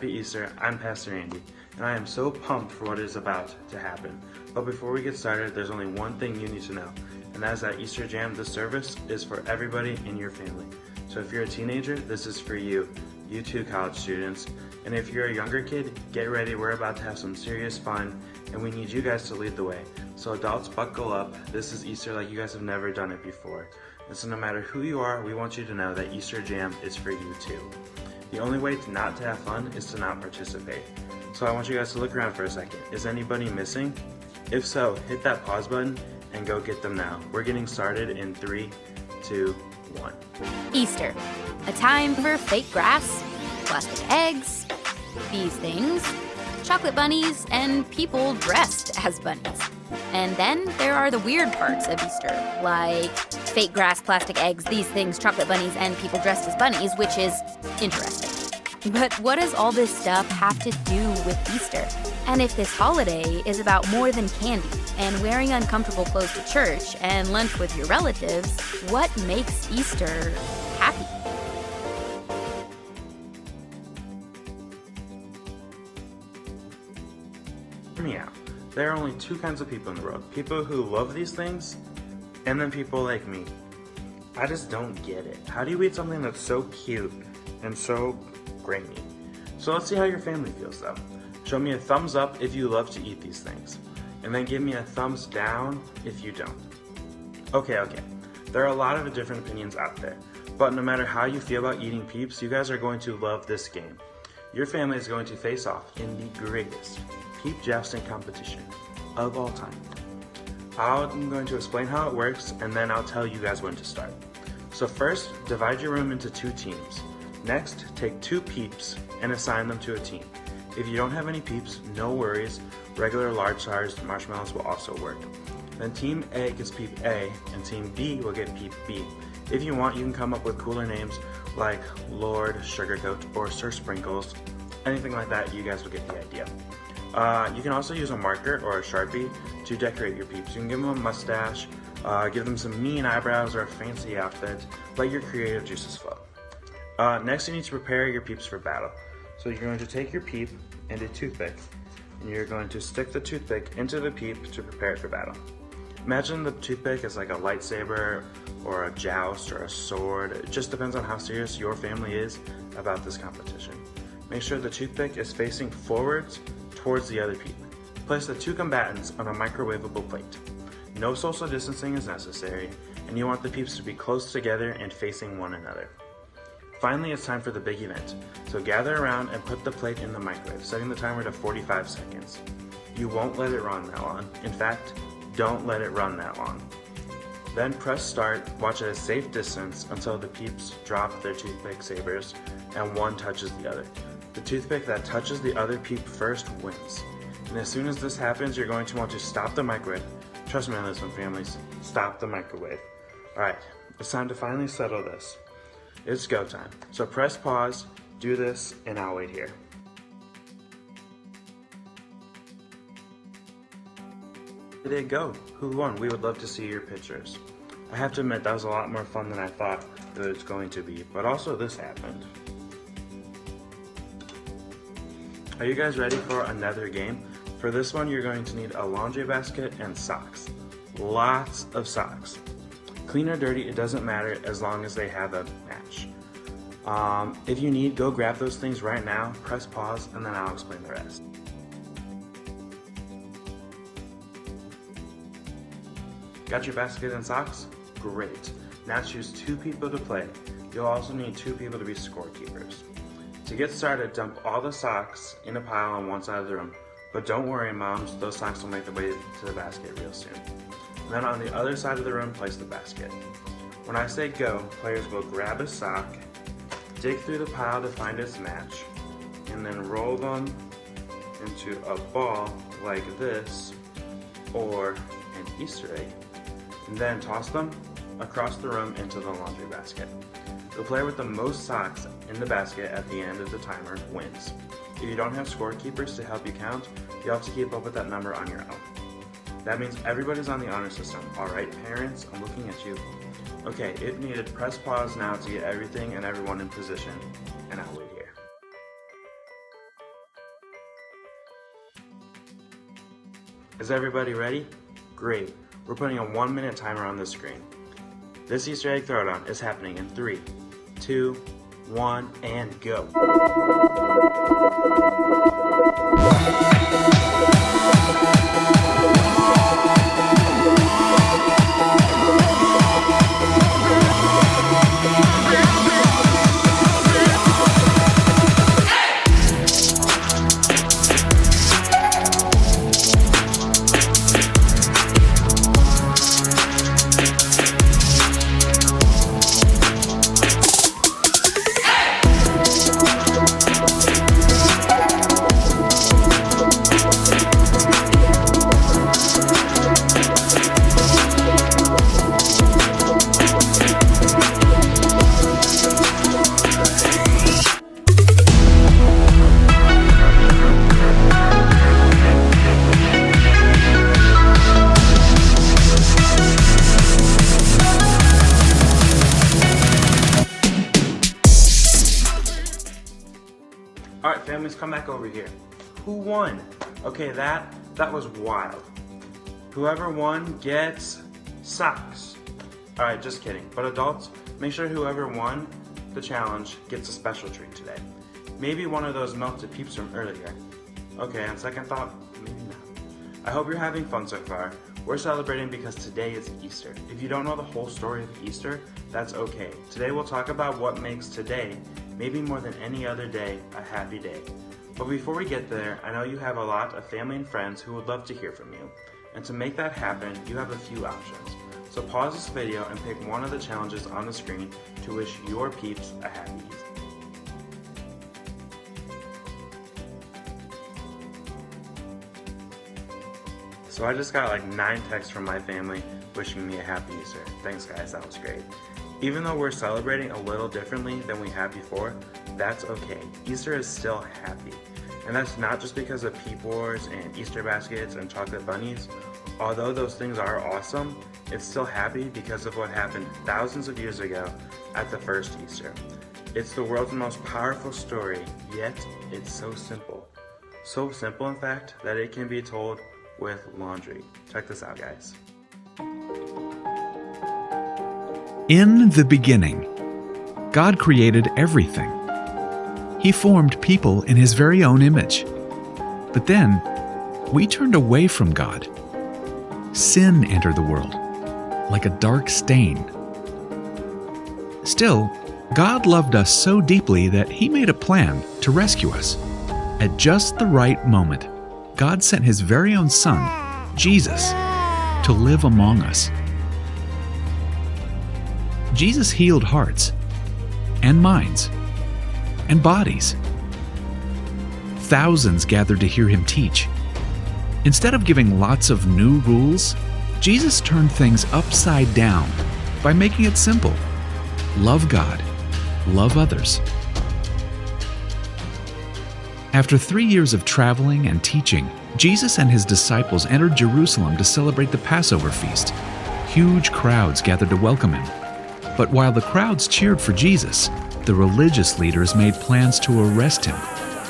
Happy Easter, I'm Pastor Andy, and I am so pumped for what is about to happen. But before we get started, there's only one thing you need to know, and that is that Easter Jam, this service, is for everybody in your family. So if you're a teenager, this is for you too, college students. And if you're a younger kid, get ready, we're about to have some serious fun, and we need you guys to lead the way. So adults, buckle up, this is Easter like you guys have never done it before. And so no matter who you are, we want you to know that Easter Jam is for you too. The only way to not to have fun is to not participate. So I want you guys to look around for a second. Is anybody missing? If so, hit that pause button and go get them now. We're getting started in 3, 2, 1. Easter, a time for fake grass, plastic eggs, these things, chocolate bunnies, and people dressed as bunnies. And then there are the weird parts of Easter, like fake grass, plastic eggs, these things, chocolate bunnies, and people dressed as bunnies, which is interesting. But what does all this stuff have to do with Easter? And if this holiday is about more than candy and wearing uncomfortable clothes to church and lunch with your relatives, what makes Easter happy? Hear me out. There are only two kinds of people in the world. People who love these things, and then people like me. I just don't get it. How do you eat something that's so cute and so grainy? So let's see how your family feels though. Show me a thumbs up if you love to eat these things. And then give me a thumbs down if you don't. Okay. There are a lot of different opinions out there. But no matter how you feel about eating Peeps, you guys are going to love this game. Your family is going to face off in the greatest Peep jousting competition of all time. I'm going to explain how it works, and then I'll tell you guys when to start. So first, divide your room into 2 teams. Next, take 2 Peeps and assign them to a team. If you don't have any Peeps, no worries. Regular large-sized marshmallows will also work. Then Team A gets Peep A, and Team B will get Peep B. If you want, you can come up with cooler names like Lord Sugarcoat or Sir Sprinkles. Anything like that, you guys will get the idea. You can also use a marker or a Sharpie to decorate your Peeps. You can give them a mustache, give them some mean eyebrows or a fancy outfit. Let your creative juices flow. Next, you need to prepare your Peeps for battle. So you're going to take your Peep and a toothpick, and you're going to stick the toothpick into the Peep to prepare it for battle. Imagine the toothpick is like a lightsaber or a joust or a sword. It just depends on how serious your family is about this competition. Make sure the toothpick is facing forwards towards the other Peep. Place the 2 combatants on a microwavable plate. No social distancing is necessary, and you want the Peeps to be close together and facing one another. Finally, it's time for the big event. So gather around and put the plate in the microwave, setting the timer to 45 seconds. You won't let it run that long. In fact, don't let it run that long. Then press start, watch at a safe distance until the Peeps drop their toothpick sabers and one touches the other. The toothpick that touches the other Peep first wins. And as soon as this happens, you're going to want to stop the microwave. Trust me on this one, families. Stop the microwave. Alright, it's time to finally settle this. It's go time. So press pause, do this, and I'll wait here. How did it go? Who won? We would love to see your pictures. I have to admit, that was a lot more fun than I thought it was going to be, but also this happened. Are you guys ready for another game? For this one, you're going to need a laundry basket and socks. Lots of socks. Clean or dirty, it doesn't matter as long as they have a match. If you need, go grab those things right now, press pause, and then I'll explain the rest. Got your basket and socks? Great. Now choose 2 people to play. You'll also need 2 people to be scorekeepers. To get started, dump all the socks in a pile on one side of the room. But don't worry, moms, those socks will make their way to the basket real soon. Then on the other side of the room, place the basket. When I say go, players will grab a sock, dig through the pile to find its match, and then roll them into a ball like this, or an Easter egg, and then toss them across the room into the laundry basket. The player with the most socks in the basket at the end of the timer wins. If you don't have scorekeepers to help you count, you have to keep up with that number on your own. That means everybody's on the honor system. Alright, parents, I'm looking at you. Okay, if needed, press pause now to get everything and everyone in position, and I'll wait here. Is everybody ready? Great. We're putting a 1-minute timer on the screen. This Easter egg throwdown is happening in 3, 2, 1, and go. Alright, families, come back over here. Who won? Okay, that was wild. Whoever won gets socks. Alright, just kidding. But adults, make sure whoever won the challenge gets a special treat today. Maybe one of those melted peeps from earlier. Okay, on second thought, maybe not. I hope you're having fun so far. We're celebrating because today is Easter. If you don't know the whole story of Easter, that's okay. Today we'll talk about what makes today, maybe more than any other day, a happy day. But before we get there, I know you have a lot of family and friends who would love to hear from you. And to make that happen, you have a few options. So pause this video and pick one of the challenges on the screen to wish your peeps a happy Easter. So I just got like 9 texts from my family wishing me a happy Easter. Thanks guys, that was great. Even though we're celebrating a little differently than we have before, that's okay. Easter is still happy. And that's not just because of peep wars and Easter baskets and chocolate bunnies. Although those things are awesome, it's still happy because of what happened thousands of years ago at the first Easter. It's the world's most powerful story, yet it's so simple. So simple, in fact, that it can be told with laundry. Check this out, guys. In the beginning, God created everything. He formed people in His very own image. But then, we turned away from God. Sin entered the world, like a dark stain. Still, God loved us so deeply that He made a plan to rescue us. At just the right moment, God sent His very own Son, Jesus, to live among us. Jesus healed hearts, and minds, and bodies. Thousands gathered to hear Him teach. Instead of giving lots of new rules, Jesus turned things upside down by making it simple. Love God, love others. After 3 years of traveling and teaching, Jesus and His disciples entered Jerusalem to celebrate the Passover feast. Huge crowds gathered to welcome Him. But while the crowds cheered for Jesus, the religious leaders made plans to arrest Him.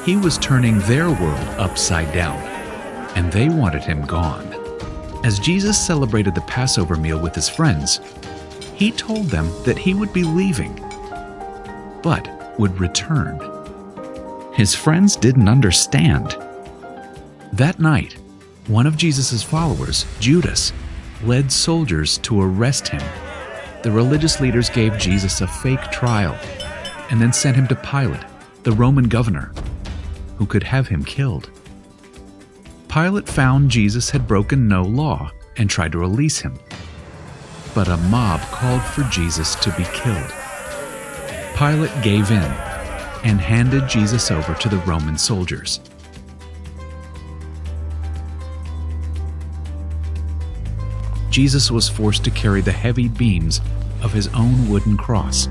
He was turning their world upside down, and they wanted Him gone. As Jesus celebrated the Passover meal with His friends, He told them that He would be leaving, but would return. His friends didn't understand. That night, one of Jesus' followers, Judas, led soldiers to arrest Him. The religious leaders gave Jesus a fake trial and then sent Him to Pilate, the Roman governor, who could have Him killed. Pilate found Jesus had broken no law and tried to release Him. But a mob called for Jesus to be killed. Pilate gave in and handed Jesus over to the Roman soldiers. Jesus was forced to carry the heavy beams of His own wooden cross.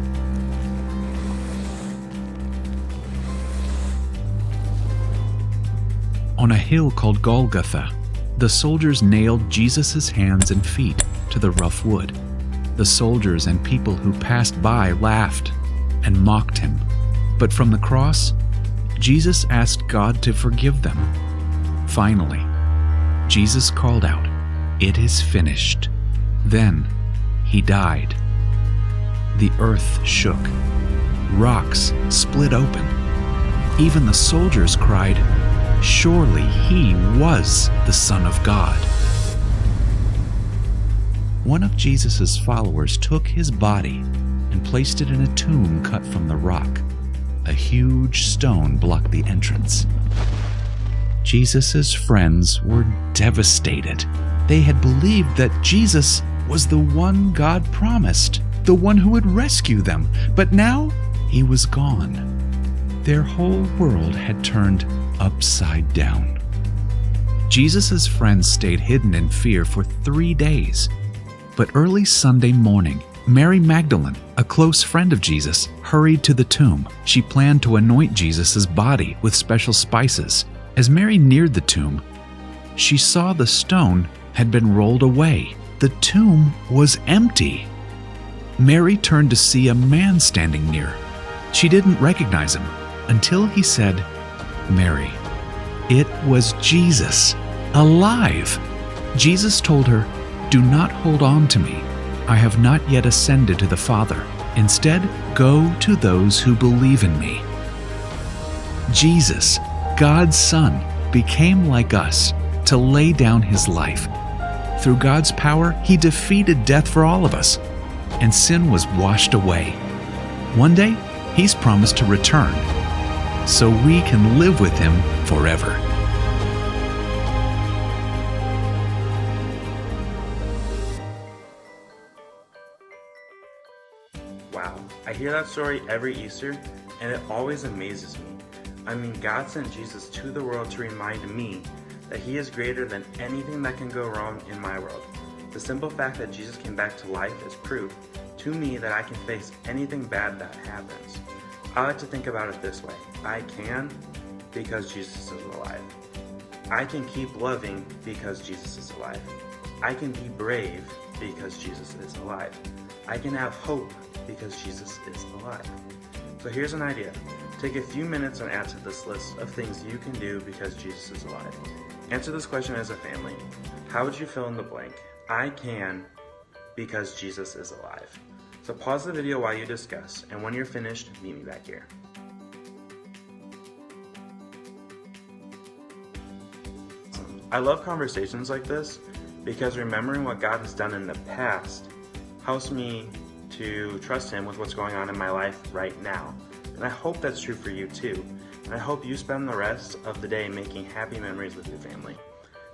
On a hill called Golgotha, the soldiers nailed Jesus' hands and feet to the rough wood. The soldiers and people who passed by laughed and mocked Him. But from the cross, Jesus asked God to forgive them. Finally, Jesus called out, "It is finished." Then he died. The earth shook. Rocks split open. Even the soldiers cried, "Surely he was the Son of God." One of Jesus' followers took his body and placed it in a tomb cut from the rock. A huge stone blocked the entrance. Jesus' friends were devastated. They had believed that Jesus was the one God promised, the one who would rescue them, but now he was gone. Their whole world had turned upside down. Jesus' friends stayed hidden in fear for 3 days. But early Sunday morning, Mary Magdalene, a close friend of Jesus, hurried to the tomb. She planned to anoint Jesus' body with special spices. As Mary neared the tomb, she saw the stone had been rolled away. The tomb was empty. Mary turned to see a man standing near. She didn't recognize him until he said, "Mary." It was Jesus, alive. Jesus told her, "Do not hold on to me. I have not yet ascended to the Father. Instead, go to those who believe in me." Jesus, God's Son, became like us to lay down his life. Through God's power, he defeated death for all of us, and sin was washed away. One day, he's promised to return, so we can live with him forever. Wow, I hear that story every Easter, and it always amazes me. I mean, God sent Jesus to the world to remind me that he is greater than anything that can go wrong in my world. The simple fact that Jesus came back to life is proof to me that I can face anything bad that happens. I like to think about it this way. I can because Jesus is alive. I can keep loving because Jesus is alive. I can be brave because Jesus is alive. I can have hope because Jesus is alive. So here's an idea. Take a few minutes and add to this list of things you can do because Jesus is alive. Answer this question as a family. How would you fill in the blank? I can because Jesus is alive. So pause the video while you discuss, and when you're finished, meet me back here. I love conversations like this because remembering what God has done in the past helps me to trust him with what's going on in my life right now. And I hope that's true for you too. And I hope you spend the rest of the day making happy memories with your family.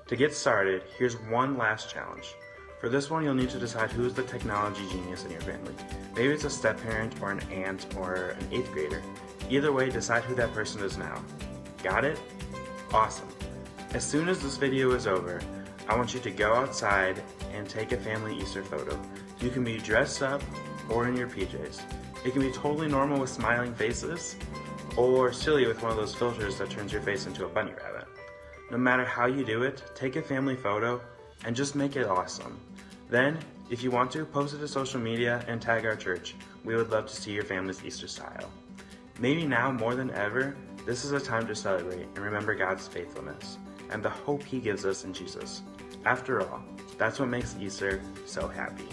To get started, here's one last challenge. For this one, you'll need to decide who is the technology genius in your family. Maybe it's a step-parent or an aunt or an 8th grader. Either way, decide who that person is now. Got it? Awesome. As soon as this video is over, I want you to go outside and take a family Easter photo. You can be dressed up or in your PJs. It can be totally normal with smiling faces, or silly with one of those filters that turns your face into a bunny rabbit. No matter how you do it, take a family photo and just make it awesome. Then, if you want to, post it to social media and tag our church. We would love to see your family's Easter style. Maybe now more than ever, this is a time to celebrate and remember God's faithfulness and the hope he gives us in Jesus. After all, that's what makes Easter so happy.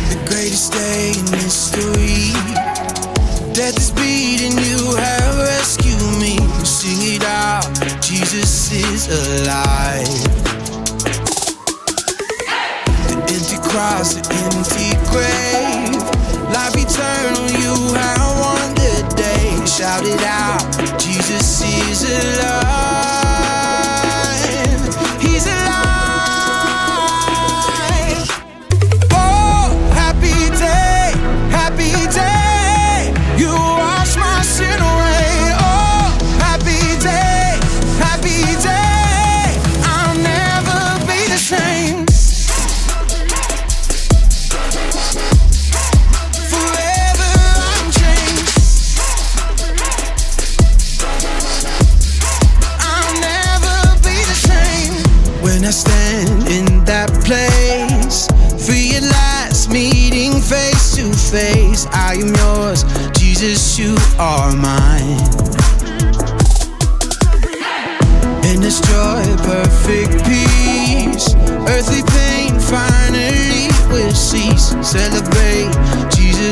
The greatest day in history. Death is beating, you have rescued me. Sing it out, Jesus is alive. Cross the empty grave, life eternal, you have won the day. Shout it out, Jesus is alive. He's alive. Oh, happy day, you wash my sin away. Oh, happy day, I'll never be the same. face. I am yours, Jesus, you are mine. In this joy, perfect peace, earthly pain finally will cease. Celebrate, Jesus